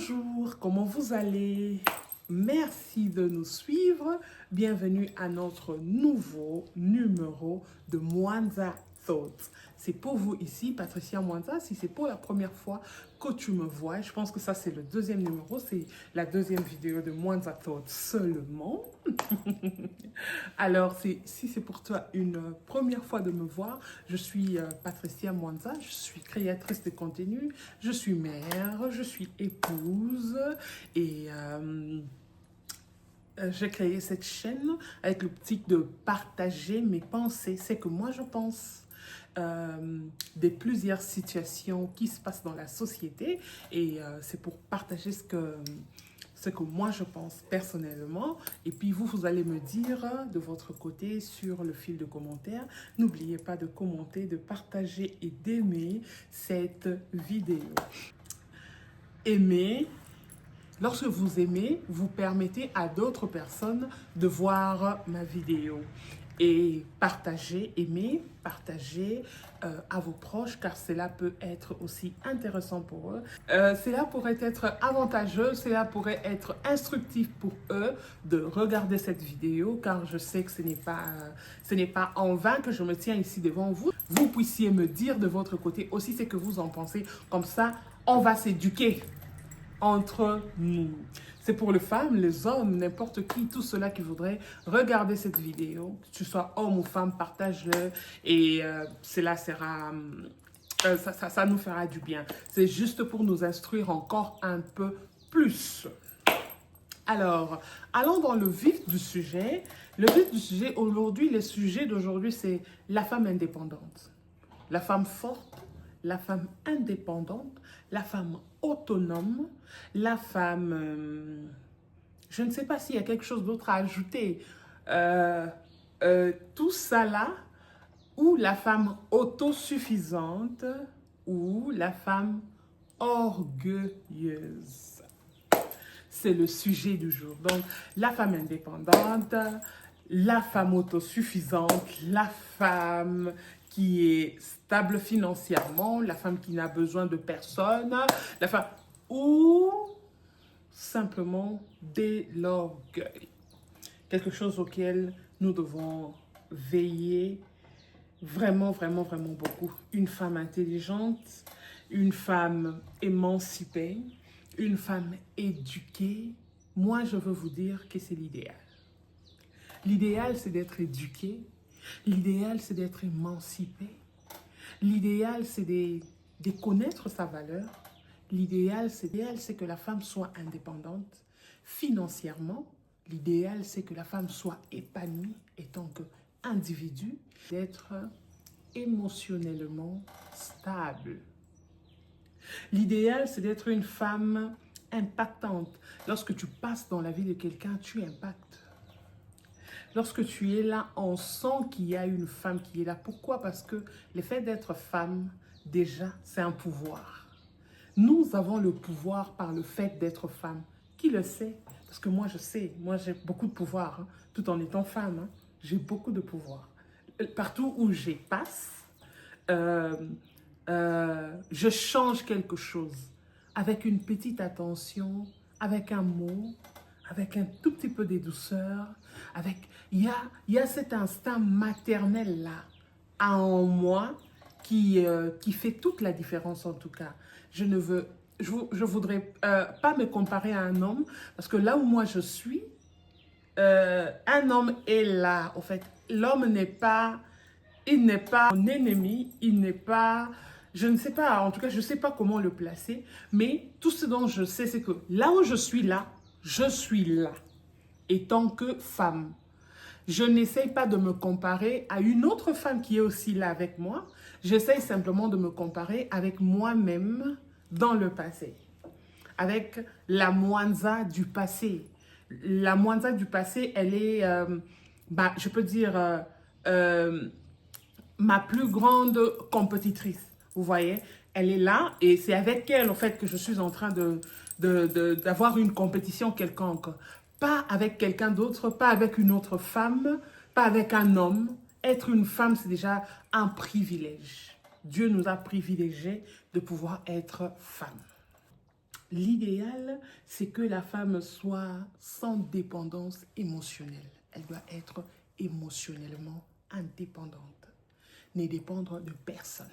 Bonjour, comment vous allez? Merci de nous suivre. Bienvenue à notre nouveau numéro de Mwanza Thoughts. C'est pour vous ici, Patricia Mwanza. Si c'est pour la première fois que tu me vois, je pense que ça c'est le deuxième numéro, c'est la deuxième vidéo de Mwanza Thoughts seulement. Alors, si c'est pour toi une première fois de me voir, je suis Patricia Mwanza, je suis créatrice de contenu, je suis mère, je suis épouse et j'ai créé cette chaîne avec l'optique de partager mes pensées, c'est que moi je pense. Des plusieurs situations qui se passent dans la société et c'est pour partager ce que moi je pense personnellement et puis vous allez me dire de votre côté sur le fil de commentaires. N'oubliez pas de commenter, de partager et d'aimer cette vidéo. Aimer. Lorsque vous aimez, vous permettez à d'autres personnes de voir ma vidéo. Et partagez, aimez, partagez à vos proches car cela peut être aussi intéressant pour eux. Cela pourrait être avantageux, cela pourrait être instructif pour eux de regarder cette vidéo car je sais que ce n'est pas en vain que je me tiens ici devant vous. Vous puissiez me dire de votre côté aussi ce que vous en pensez. Comme ça, on va s'éduquer entre nous. C'est pour les femmes, les hommes, n'importe qui, tout cela qui voudrait regarder cette vidéo, que tu sois homme ou femme, partage-le et cela sera, ça nous fera du bien. C'est juste pour nous instruire encore un peu plus. Alors, allons dans le vif du sujet. Le vif du sujet aujourd'hui, le sujet d'aujourd'hui, c'est la femme indépendante. La femme forte, la femme indépendante, la femme autonome, la femme... je ne sais pas s'il y a quelque chose d'autre à ajouter. Tout ça là, ou la femme autosuffisante, ou la femme orgueilleuse. C'est le sujet du jour. Donc, la femme indépendante, la femme autosuffisante, la femme qui est stable financièrement, la femme qui n'a besoin de personne, la femme ou simplement de l'orgueil. Quelque chose auquel nous devons veiller vraiment, vraiment, vraiment beaucoup. Une femme intelligente, une femme émancipée, une femme éduquée. Moi, je veux vous dire que c'est l'idéal. L'idéal, c'est d'être éduqué. L'idéal, c'est d'être émancipé. L'idéal, c'est de connaître sa valeur. L'idéal, c'est que la femme soit indépendante financièrement. L'idéal, c'est que la femme soit épanouie en tant qu'individu, d'être émotionnellement stable. L'idéal, c'est d'être une femme impactante. Lorsque tu passes dans la vie de quelqu'un, tu impactes. Lorsque tu es là, on sent qu'il y a une femme qui est là. Pourquoi? Parce que le fait d'être femme, déjà, c'est un pouvoir. Nous avons le pouvoir par le fait d'être femme. Qui le sait? Parce que moi, je sais. Moi, j'ai beaucoup de pouvoir, hein, tout en étant femme. Hein, j'ai beaucoup de pouvoir. Partout où je passe, je change quelque chose. Avec une petite attention, avec un mot, avec un tout petit peu de douceur, il y a cet instinct maternel là en moi qui fait toute la différence en tout cas. Je voudrais pas me comparer à un homme parce que là où moi je suis, un homme est là. En fait, l'homme n'est pas, il n'est pas mon ennemi, il n'est pas... Je ne sais pas, en tout cas, je ne sais pas comment le placer, mais tout ce dont je sais, c'est que là où je suis là, et tant que femme. Je n'essaye pas de me comparer à une autre femme qui est aussi là avec moi. J'essaye simplement de me comparer avec moi-même dans le passé. Avec la Mwanza du passé. La Mwanza du passé, elle est, je peux dire, ma plus grande compétitrice. Vous voyez, elle est là et c'est avec elle, en fait, que je suis en train d'avoir une compétition quelconque. Pas avec quelqu'un d'autre, pas avec une autre femme, pas avec un homme. Être une femme, c'est déjà un privilège. Dieu nous a privilégiés de pouvoir être femmes. L'idéal, c'est que la femme soit sans dépendance émotionnelle. Elle doit être émotionnellement indépendante, ne dépendre de personne.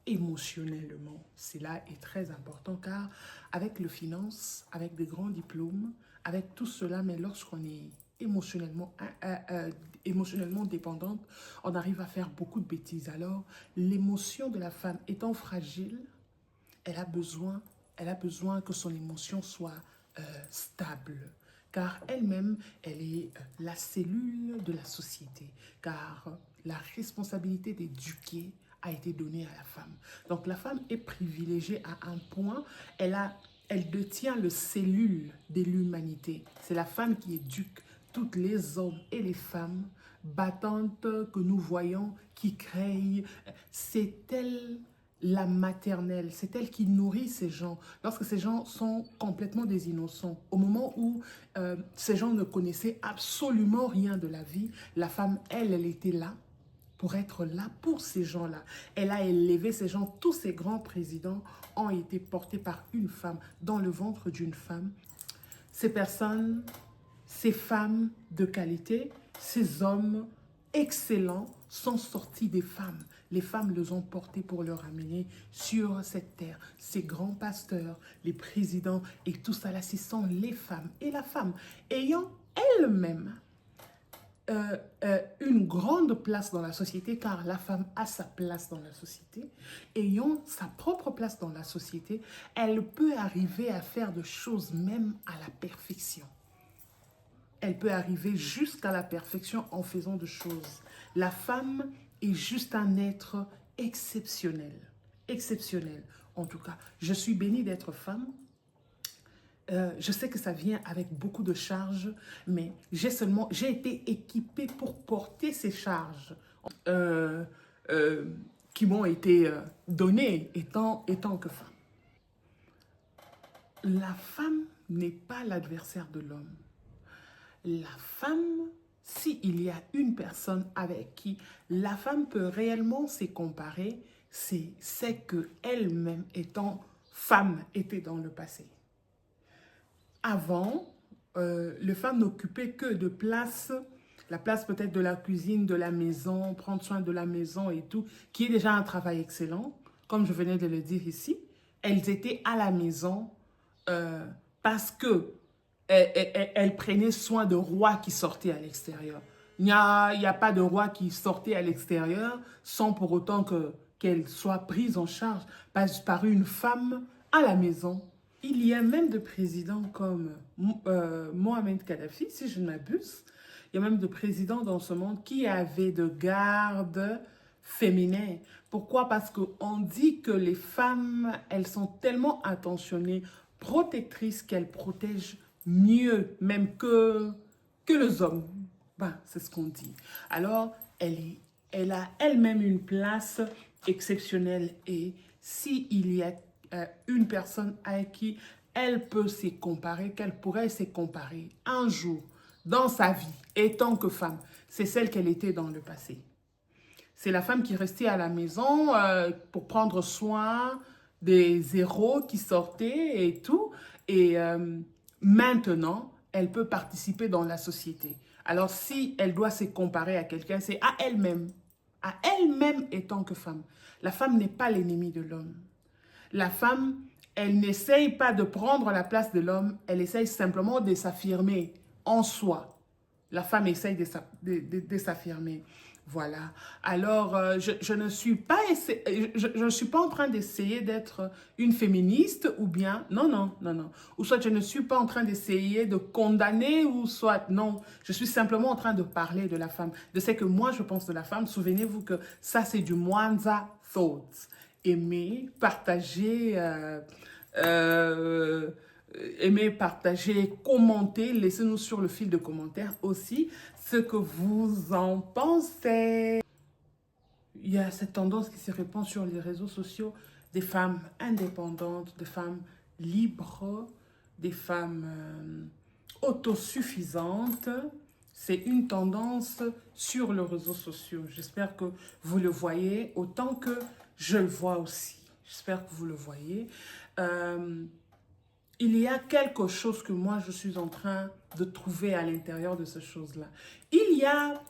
Émotionnellement, cela est très important car avec le finance, avec des grands diplômes, avec tout cela, mais lorsqu'on est émotionnellement dépendante, on arrive à faire beaucoup de bêtises. Alors, l'émotion de la femme étant fragile, elle a besoin, elle a besoin que son émotion soit stable. Car elle-même, elle est la cellule de la société. Car la responsabilité d'éduquer a été donnée à la femme. Donc la femme est privilégiée à un point, elle détient le cellule de l'humanité. C'est la femme qui éduque toutes les hommes et les femmes battantes que nous voyons, qui créent. C'est elle la maternelle, c'est elle qui nourrit ces gens. Lorsque ces gens sont complètement des innocents, au moment où ces gens ne connaissaient absolument rien de la vie, la femme, elle était là pour être là pour ces gens-là. Elle a élevé ces gens. Tous ces grands présidents ont été portés par une femme, dans le ventre d'une femme. Ces personnes, ces femmes de qualité, ces hommes excellents sont sortis des femmes. Les femmes les ont portés pour leur amener sur cette terre. Ces grands pasteurs, les présidents et tout ça là, ce sont les femmes. Et la femme ayant elle-même une grande place dans la société, car la femme a sa place dans la société, ayant sa propre place dans la société, elle peut arriver à faire de choses même à la perfection. Elle peut arriver jusqu'à la perfection en faisant de choses. La femme est juste un être exceptionnel. Exceptionnel, en tout cas. Je suis bénie d'être femme. Je sais que ça vient avec beaucoup de charges, mais j'ai été équipée pour porter ces charges qui m'ont été données étant que femme. La femme n'est pas l'adversaire de l'homme. La femme, s'il y a une personne avec qui la femme peut réellement se comparer, c'est qu'elle-même, étant femme, était dans le passé. Avant, les femmes n'occupaient que de place, la place peut-être de la cuisine, de la maison, prendre soin de la maison et tout, qui est déjà un travail excellent, comme je venais de le dire ici. Elles étaient à la maison parce que elle prenait soin de rois qui sortaient à l'extérieur. Il n'y a pas de roi qui sortait à l'extérieur sans pour autant qu'elle soit prise en charge par une femme à la maison. Il y a même des présidents comme Mohamed Kadhafi, si je ne m'abuse. Il y a même des présidents dans ce monde qui avaient de gardes féminins. Pourquoi? Parce qu'on dit que les femmes, elles sont tellement attentionnées, protectrices, qu'elles protègent mieux même que les hommes. Ben, c'est ce qu'on dit. Alors, elle a elle-même une place exceptionnelle. Et s'il y a une personne avec qui elle peut se comparer, qu'elle pourrait se comparer un jour dans sa vie, étant que femme, c'est celle qu'elle était dans le passé. C'est la femme qui restait à la maison pour prendre soin des héros qui sortaient et tout. Et maintenant, elle peut participer dans la société. Alors, si elle doit se comparer à quelqu'un, c'est à elle-même étant que femme. La femme n'est pas l'ennemi de l'homme. La femme, elle n'essaye pas de prendre la place de l'homme, elle essaye simplement de s'affirmer en soi. La femme essaye de s'affirmer. Voilà. Alors, je ne suis pas en train d'essayer d'être une féministe ou bien, non. Ou soit je ne suis pas en train d'essayer de condamner ou soit, non. Je suis simplement en train de parler de la femme, de ce que moi je pense de la femme. Souvenez-vous que ça c'est du Mwanza Thoughts. Aimer, partager, commenter, laissez-nous sur le fil de commentaires aussi ce que vous en pensez. Il y a cette tendance qui se répand sur les réseaux sociaux des femmes indépendantes, des femmes libres, des femmes autosuffisantes. C'est une tendance sur les réseaux sociaux. J'espère que vous le voyez autant que je le vois aussi. J'espère que vous le voyez. il y a quelque chose que moi, je suis en train de trouver à l'intérieur de ces choses-là. Il y a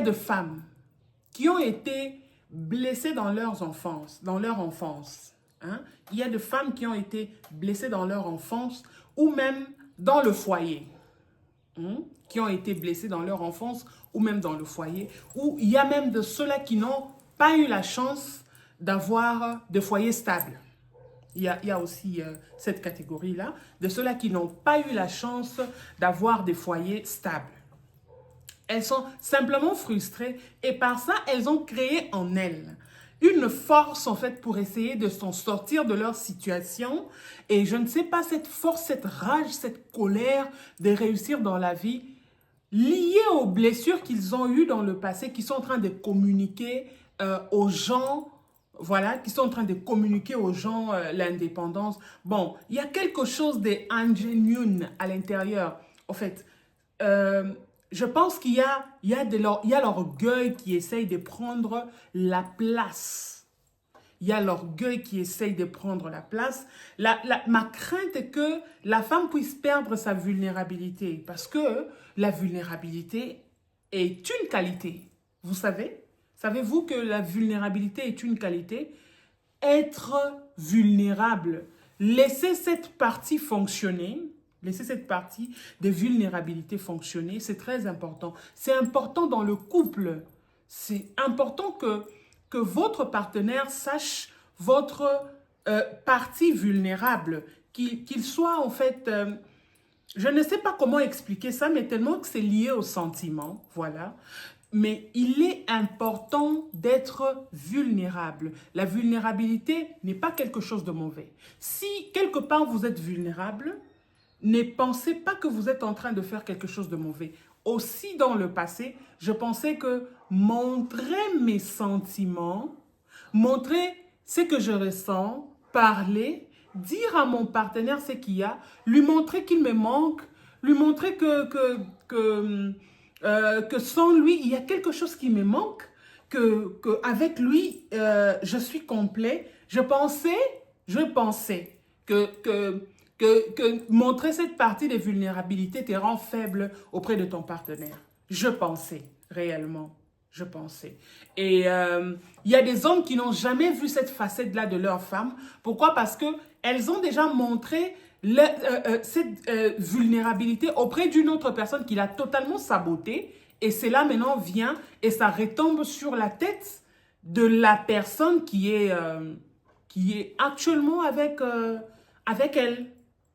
de femmes qui ont été blessées dans leur enfance. Hein? Il y a de femmes qui ont été blessées dans leur enfance ou même dans le foyer. Qui ont été blessés dans leur enfance ou même dans le foyer, ou il y a même de ceux-là qui n'ont pas eu la chance d'avoir de foyer stable. Il y a aussi cette catégorie-là, de ceux-là qui n'ont pas eu la chance d'avoir des foyers stables. Elles sont simplement frustrées et par ça, elles ont créé en elles une force en fait pour essayer de s'en sortir de leur situation. Et je ne sais pas, cette force, cette rage, cette colère de réussir dans la vie liée aux blessures qu'ils ont eues dans le passé, qui sont en train de communiquer aux gens, voilà, qui sont en train de communiquer aux gens l'indépendance. Bon, il y a quelque chose d'ingénieux à l'intérieur. En fait, je pense qu'il y a l'orgueil qui essaye de prendre la place. Il y a l'orgueil qui essaye de prendre la place. Ma crainte est que la femme puisse perdre sa vulnérabilité parce que la vulnérabilité est une qualité. Vous savez? Savez-vous que la vulnérabilité est une qualité? Être vulnérable, laisser cette partie fonctionner, laisser cette partie de vulnérabilité fonctionner, c'est très important. C'est important dans le couple. C'est important que votre partenaire sache votre partie vulnérable, qu'il soit en fait... je ne sais pas comment expliquer ça, mais tellement que c'est lié au sentiment, voilà. Mais il est important d'être vulnérable. La vulnérabilité n'est pas quelque chose de mauvais. Si quelque part vous êtes vulnérable, ne pensez pas que vous êtes en train de faire quelque chose de mauvais. Aussi dans le passé, je pensais que montrer mes sentiments, montrer ce que je ressens, parler, dire à mon partenaire ce qu'il y a, lui montrer qu'il me manque, lui montrer que sans lui, il y a quelque chose qui me manque, qu'avec lui, je suis complet. Je pensais que montrer cette partie de vulnérabilité te rend faible auprès de ton partenaire. Je pensais, réellement. Je pensais. Et il y a des hommes qui n'ont jamais vu cette facette-là de leur femme. Pourquoi? Parce qu'elles ont déjà montré cette vulnérabilité auprès d'une autre personne qui l'a totalement sabotée. Et cela maintenant vient et ça retombe sur la tête de la personne qui est actuellement avec elle.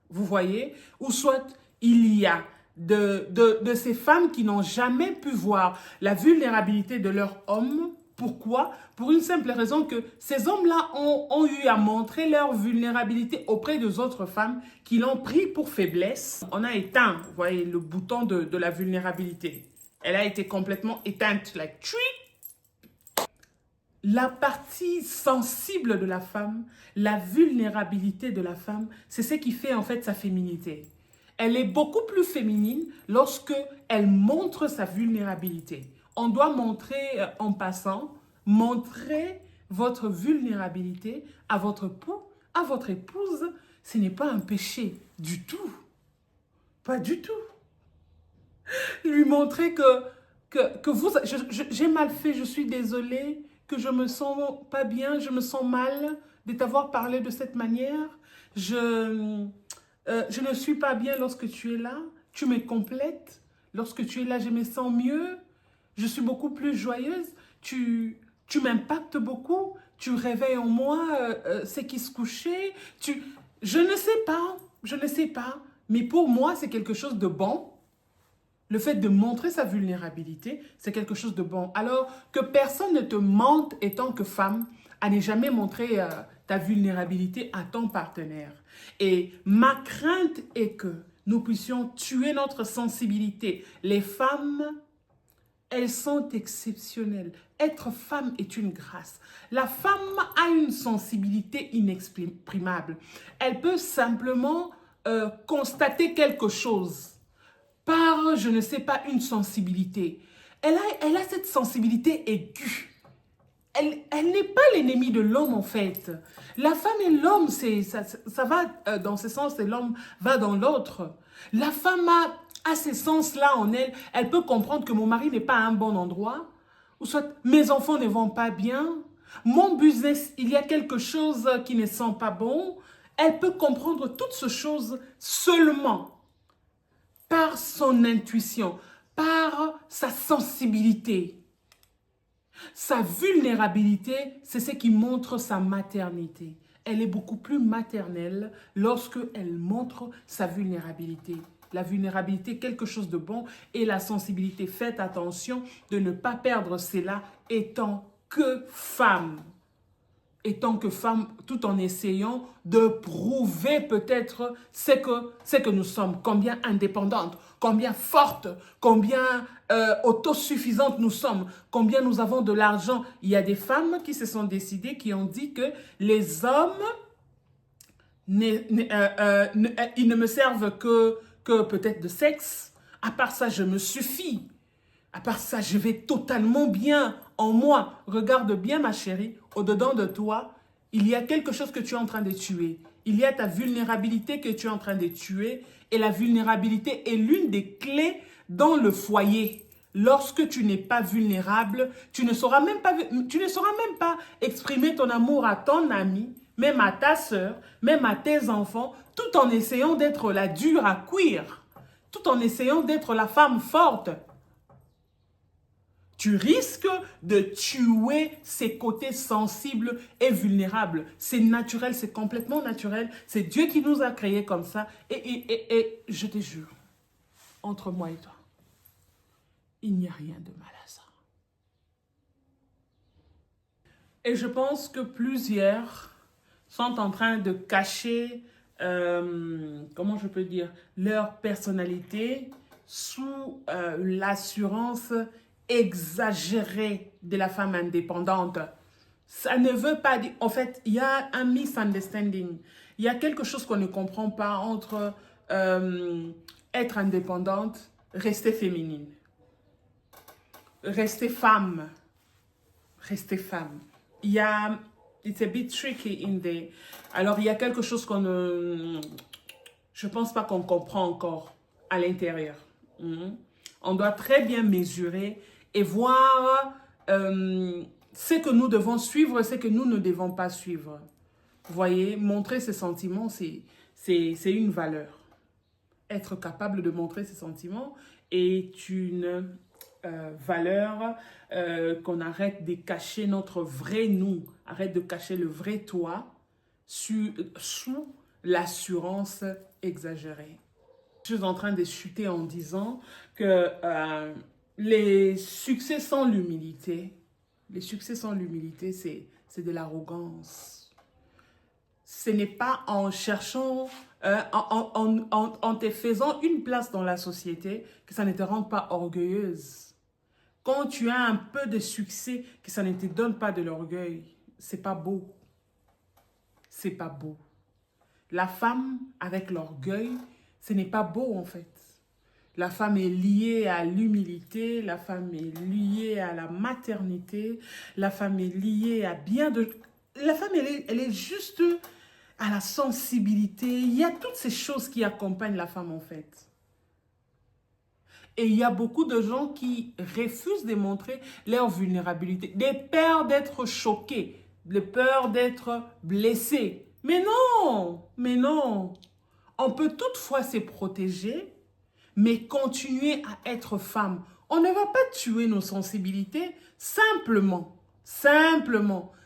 Vous voyez? Ou soit il y a de ces femmes qui n'ont jamais pu voir la vulnérabilité de leur homme. Pourquoi? Pour une simple raison que ces hommes-là ont eu à montrer leur vulnérabilité auprès des autres femmes qui l'ont pris pour faiblesse. On a éteint, vous voyez, le bouton de la vulnérabilité. Elle a été complètement éteinte. Like, la partie sensible de la femme, la vulnérabilité de la femme, c'est ce qui fait en fait sa féminité. Elle est beaucoup plus féminine lorsque elle montre sa vulnérabilité. On doit montrer en passant, montrer votre vulnérabilité à votre épouse. Ce n'est pas un péché du tout. Pas du tout. Lui montrer que vous... J'ai mal fait, je suis désolée, que je me sens pas bien, je me sens mal de t'avoir parlé de cette manière. Je ne suis pas bien lorsque tu es là. Tu me complètes. Lorsque tu es là, je me sens mieux. Je suis beaucoup plus joyeuse. Tu m'impactes beaucoup. Tu réveilles en moi ce qui se couchait. Je ne sais pas. Mais pour moi, c'est quelque chose de bon. Le fait de montrer sa vulnérabilité, c'est quelque chose de bon. Alors que personne ne te mente, étant que femme, à ne jamais montrer ta vulnérabilité à ton partenaire. Et ma crainte est que nous puissions tuer notre sensibilité. Les femmes, elles sont exceptionnelles. Être femme est une grâce. La femme a une sensibilité inexprimable. Elle peut simplement constater quelque chose par, je ne sais pas, une sensibilité. Elle a cette sensibilité aiguë. elle n'est pas l'ennemi de l'homme, en fait. La femme et l'homme, ça va dans ce sens et l'homme va dans l'autre. La femme a ces sens-là en elle. Elle peut comprendre que mon mari n'est pas à un bon endroit, ou soit mes enfants ne vont pas bien, mon business, il y a quelque chose qui ne sent pas bon. Elle peut comprendre toutes ces choses seulement par son intuition, par sa sensibilité. Sa vulnérabilité, c'est ce qui montre sa maternité. Elle est beaucoup plus maternelle lorsque elle montre sa vulnérabilité. La vulnérabilité, quelque chose de bon, et la sensibilité. Faites attention de ne pas perdre cela étant que femme. Étant que femme, tout en essayant de prouver peut-être ce que nous sommes, combien indépendantes, combien fortes, combien autosuffisantes nous sommes, combien nous avons de l'argent. Il y a des femmes qui se sont décidées, qui ont dit que les hommes, ils ne me servent que peut-être de sexe. À part ça, je me suffis. À part ça, je vais totalement bien en moi. Regarde bien, ma chérie, au-dedans de toi, il y a quelque chose que tu es en train de tuer. Il y a ta vulnérabilité que tu es en train de tuer. Et la vulnérabilité est l'une des clés dans le foyer. Lorsque tu n'es pas vulnérable, tu ne sauras même pas exprimer ton amour à ton ami, même à ta sœur, même à tes enfants, tout en essayant d'être la dure à cuire, tout en essayant d'être la femme forte. Tu risques de tuer ses côtés sensibles et vulnérables. C'est naturel, c'est complètement naturel. C'est Dieu qui nous a créés comme ça. Et je te jure, entre moi et toi, il n'y a rien de mal à ça. Et je pense que plusieurs sont en train de cacher, comment je peux dire, leur personnalité sous l'assurance exagérée de la femme indépendante. Ça ne veut pas dire... En fait, il y a un misunderstanding. Il y a quelque chose qu'on ne comprend pas entre être indépendante, rester féminine, rester femme, rester femme. Il y a... It's a bit tricky in there. Alors, il y a quelque chose qu'on ne... Je pense pas qu'on comprend encore à l'intérieur. On doit très bien mesurer et voir ce que nous devons suivre et ce que nous ne devons pas suivre. Vous voyez, montrer ses sentiments, c'est une valeur. Être capable de montrer ses sentiments est une valeur qu'on arrête de cacher notre vrai nous, arrête de cacher le vrai toi sous l'assurance exagérée. Je suis en train de chuter en disant que les succès sans l'humilité, c'est de l'arrogance. Ce n'est pas en cherchant, en te faisant une place dans la société que ça ne te rend pas orgueilleuse. Quand tu as un peu de succès, que ça ne te donne pas de l'orgueil, c'est pas beau. C'est pas beau. La femme avec l'orgueil, ce n'est pas beau en fait. La femme est liée à l'humilité, la femme est liée à la maternité, la femme est liée à bien de... La femme, elle est juste à la sensibilité. Il y a toutes ces choses qui accompagnent la femme en fait. Et il y a beaucoup de gens qui refusent de montrer leur vulnérabilité, de peur d'être choqués, de peur d'être blessés. Mais non, mais non. On peut toutefois se protéger, mais continuer à être femme. On ne va pas tuer nos sensibilités simplement,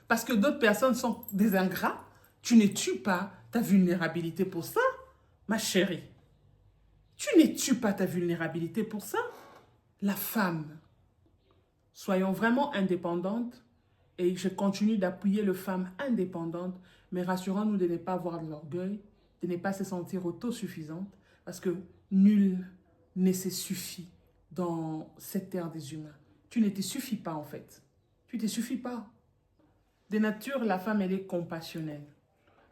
parce que d'autres personnes sont des ingrats. Tu ne tues pas ta vulnérabilité pour ça, ma chérie. Tu ne tues pas ta vulnérabilité pour ça. La femme, soyons vraiment indépendantes et je continue d'appuyer les femmes indépendantes, mais rassurons-nous de ne pas avoir de l'orgueil, de ne pas se sentir autosuffisante, parce que nul ne se suffit dans cette terre des humains. Tu ne te suffis pas en fait. Tu ne te suffis pas. De nature, la femme, elle est compassionnelle.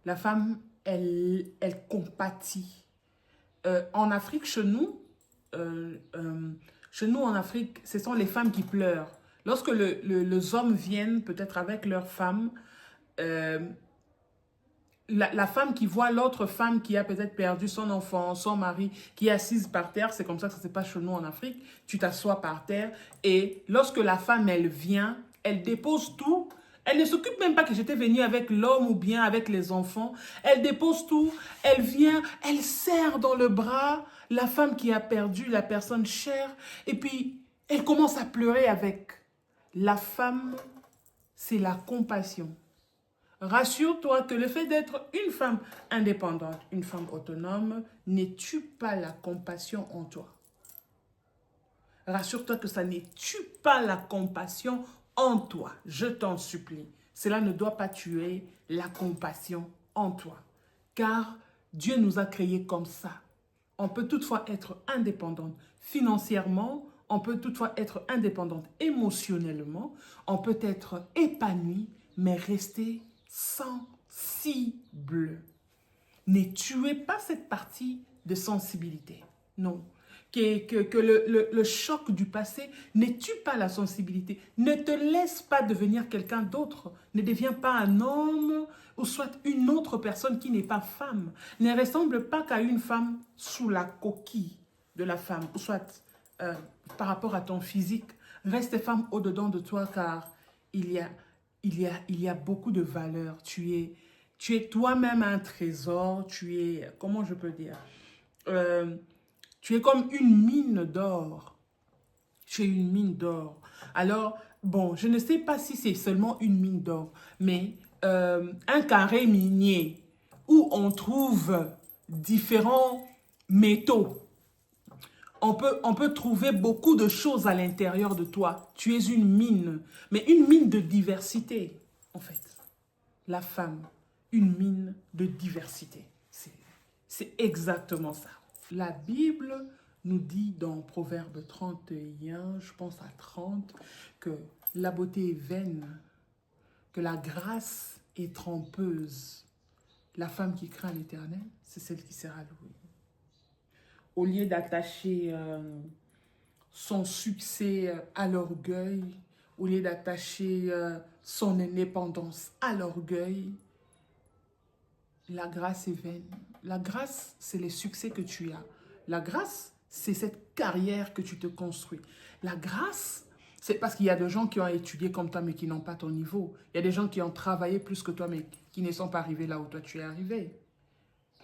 La femme, elle compatit. En Afrique, chez nous en Afrique, ce sont les femmes qui pleurent. Lorsque les hommes viennent peut-être avec leur femme, euh, la femme qui voit l'autre femme qui a peut-être perdu son enfant, son mari, qui est assise par terre, c'est comme ça que ça se passe chez nous en Afrique, tu t'assois par terre et lorsque la femme, elle vient, elle dépose tout, elle ne s'occupe même pas que j'étais venue avec l'homme ou bien avec les enfants, elle dépose tout, elle vient, elle serre dans le bras la femme qui a perdu la personne chère et puis elle commence à pleurer avec. La femme, c'est la compassion. Rassure-toi que le fait d'être une femme indépendante, une femme autonome, n'étue pas la compassion en toi. Rassure-toi que ça n'étue pas la compassion en toi. Je t'en supplie. Cela ne doit pas tuer la compassion en toi. Car Dieu nous a créés comme ça. On peut toutefois être indépendante financièrement, on peut toutefois être indépendante émotionnellement, on peut être épanoui, mais rester sensible. Ne tuez pas cette partie de sensibilité. Non. Que le choc du passé ne tue pas la sensibilité. Ne te laisse pas devenir quelqu'un d'autre. Ne deviens pas un homme ou soit une autre personne qui n'est pas femme. Ne ressemble pas qu'à une femme sous la coquille de la femme ou soit par rapport à ton physique. Reste femme au-dedans de toi car il y a beaucoup de valeur. Tu es toi-même un trésor. Tu es, comment je peux dire, tu es comme une mine d'or. Tu es une mine d'or. Alors, bon, je ne sais pas si c'est seulement une mine d'or, mais un carré minier où on trouve différents métaux. On peut trouver beaucoup de choses à l'intérieur de toi. Tu es une mine, mais une mine de diversité, en fait. La femme, une mine de diversité. C'est exactement ça. La Bible nous dit dans Proverbe 31, je pense à 30, que la beauté est vaine, que la grâce est trompeuse. La femme qui craint l'Éternel, c'est celle qui sera louée. Au lieu d'attacher son succès à l'orgueil, au lieu d'attacher son indépendance à l'orgueil, la grâce est vaine. La grâce, c'est les succès que tu as. La grâce, c'est cette carrière que tu te construis. La grâce, c'est parce qu'il y a des gens qui ont étudié comme toi, mais qui n'ont pas ton niveau. Il y a des gens qui ont travaillé plus que toi, mais qui ne sont pas arrivés là où toi tu es arrivé.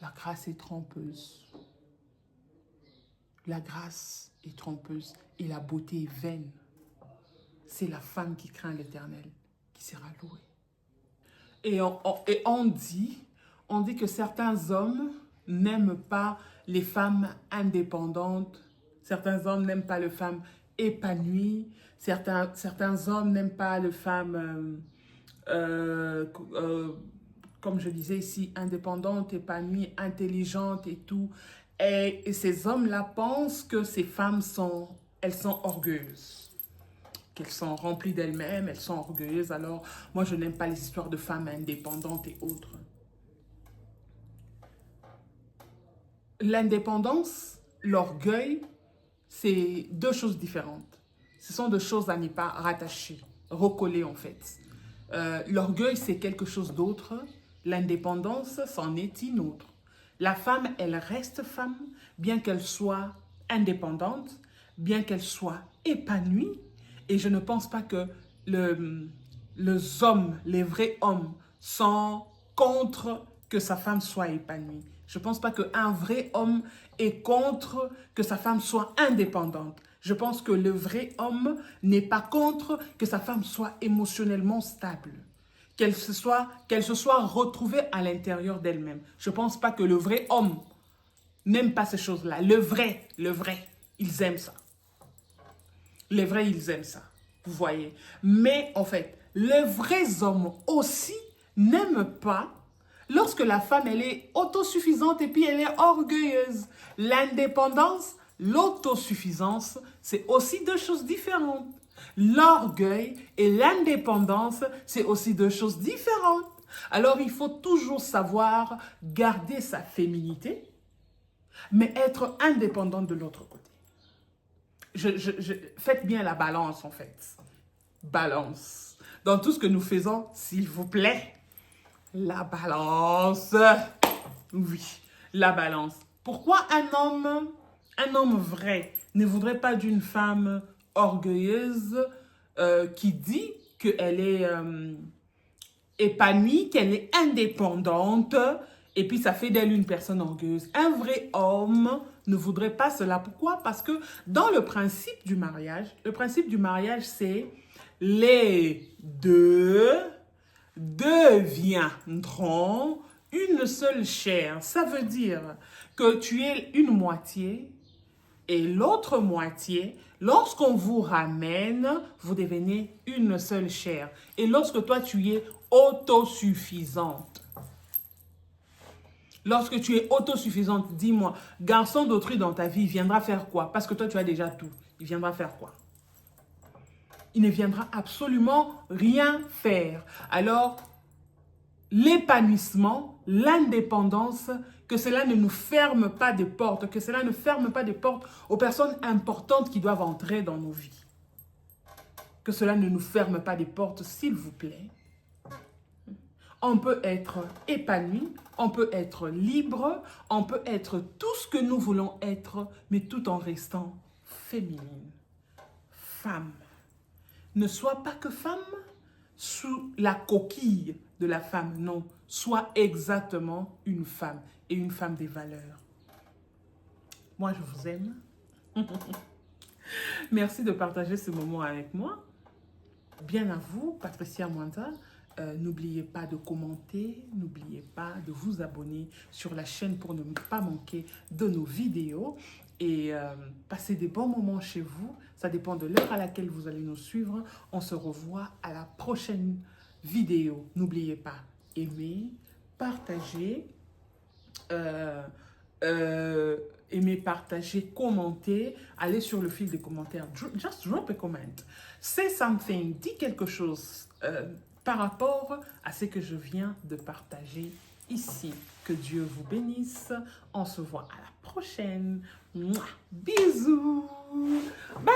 La grâce est trompeuse. La grâce est trompeuse et la beauté est vaine. C'est la femme qui craint l'Éternel qui sera louée. Et on dit que certains hommes n'aiment pas les femmes indépendantes. Certains hommes n'aiment pas les femmes épanouies. Certains hommes n'aiment pas les femmes, comme je disais ici, indépendantes, épanouies, intelligentes et tout. Et ces hommes-là pensent que ces femmes elles sont orgueilleuses. Qu'elles sont remplies d'elles-mêmes, elles sont orgueilleuses. Alors, moi, je n'aime pas les histoires de femmes indépendantes et autres. L'indépendance, l'orgueil, c'est deux choses différentes. Ce sont deux choses à ne pas rattacher, recoller en fait. L'orgueil, c'est quelque chose d'autre. L'indépendance, c'en est une autre. La femme, elle reste femme, bien qu'elle soit indépendante, bien qu'elle soit épanouie. Et je ne pense pas que les hommes, les vrais hommes, sont contre que sa femme soit épanouie. Je ne pense pas qu'un vrai homme est contre que sa femme soit indépendante. Je pense que le vrai homme n'est pas contre que sa femme soit émotionnellement stable. Qu'elle se soit retrouvée à l'intérieur d'elle-même. Je ne pense pas que le vrai homme n'aime pas ces choses-là. Le vrai, ils aiment ça. Les vrais, ils aiment ça. Vous voyez. Mais en fait, les vrais hommes aussi n'aiment pas lorsque la femme, elle est autosuffisante et puis elle est orgueilleuse. L'indépendance, l'autosuffisance, c'est aussi deux choses différentes. L'orgueil et l'indépendance, c'est aussi deux choses différentes. Alors, il faut toujours savoir garder sa féminité, mais être indépendante de l'autre côté. Faites bien la balance, en fait. balance. Dans tout ce que nous faisons, s'il vous plaît, la balance. Oui, la balance. Pourquoi un homme vrai, ne voudrait pas d'une femme orgueilleuse qui dit qu'elle est épanouie, qu'elle est indépendante, et puis ça fait d'elle une personne orgueilleuse. Un vrai homme ne voudrait pas cela. Pourquoi? Parce que dans le principe du mariage, c'est les deux deviendront une seule chair. Ça veut dire que tu es une moitié et l'autre moitié, lorsqu'on vous ramène, vous devenez une seule chair. Et lorsque toi, tu es autosuffisante, lorsque tu es autosuffisante, dis-moi, garçon d'autrui dans ta vie, il viendra faire quoi? Parce que toi, tu as déjà tout. Il viendra faire quoi? Il ne viendra absolument rien faire. Alors, l'épanouissement, l'indépendance, que cela ne nous ferme pas des portes, que cela ne ferme pas des portes aux personnes importantes qui doivent entrer dans nos vies. Que cela ne nous ferme pas des portes, s'il vous plaît. On peut être épanoui, on peut être libre, on peut être tout ce que nous voulons être, mais tout en restant féminine. Femme. Ne sois pas que femme sous la coquille de la femme, non. Sois exactement une femme et une femme des valeurs. Moi, je vous aime. Merci de partager ce moment avec moi. Bien à vous, Patricia Mwanda. N'oubliez pas de commenter, n'oubliez pas de vous abonner sur la chaîne pour ne pas manquer de nos vidéos. Et passez des bons moments chez vous. Ça dépend de l'heure à laquelle vous allez nous suivre. On se revoit à la prochaine vidéo. N'oubliez pas, aimer, partager, aimer, partager, commenter. Allez sur le fil des commentaires. Just drop a comment. Say something. Dis quelque chose par rapport à ce que je viens de partager ici. Que Dieu vous bénisse. On se voit à la prochaine. Mouah. Bisous. Bye.